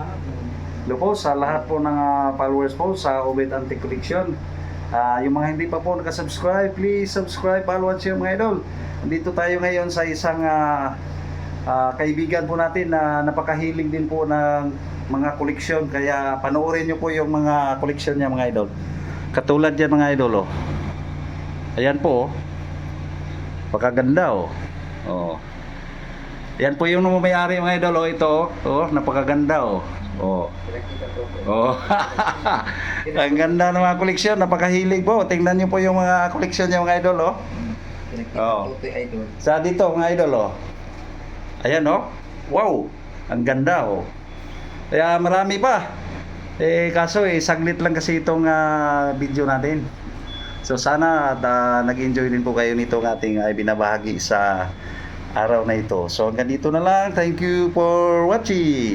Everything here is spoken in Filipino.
Hello po sa lahat po ng followers po sa Obed Antique Collection. Yung mga hindi pa po nakasubscribe, please subscribe, follow and share mga idol. Dito tayo ngayon sa isang kaibigan po natin na napakahilig din po ng mga koleksyon. Kaya panoorin nyo po yung mga koleksyon niya mga idol. Katulad yan mga idol. Oh. Ayan po. Oh. Pakaganda oh. Oh. Yan po yung may-ari mga idol. Oh, ito oh, napakaganda oh. Oh. Oh. Ang ganda ng mga koleksyon, napakahilig po. Tingnan niyo po yung mga koleksyon niya mga idol oh. Oh. Sa dito mga idol oh. Ayan oh. Wow. Ang ganda oh. Kaya marami pa. Kaso saglit lang kasi itong video natin. So sana nag-enjoy din po kayo nito ng ating binabahagi sa araw na ito. So hanggang dito na lang. Thank you for watching.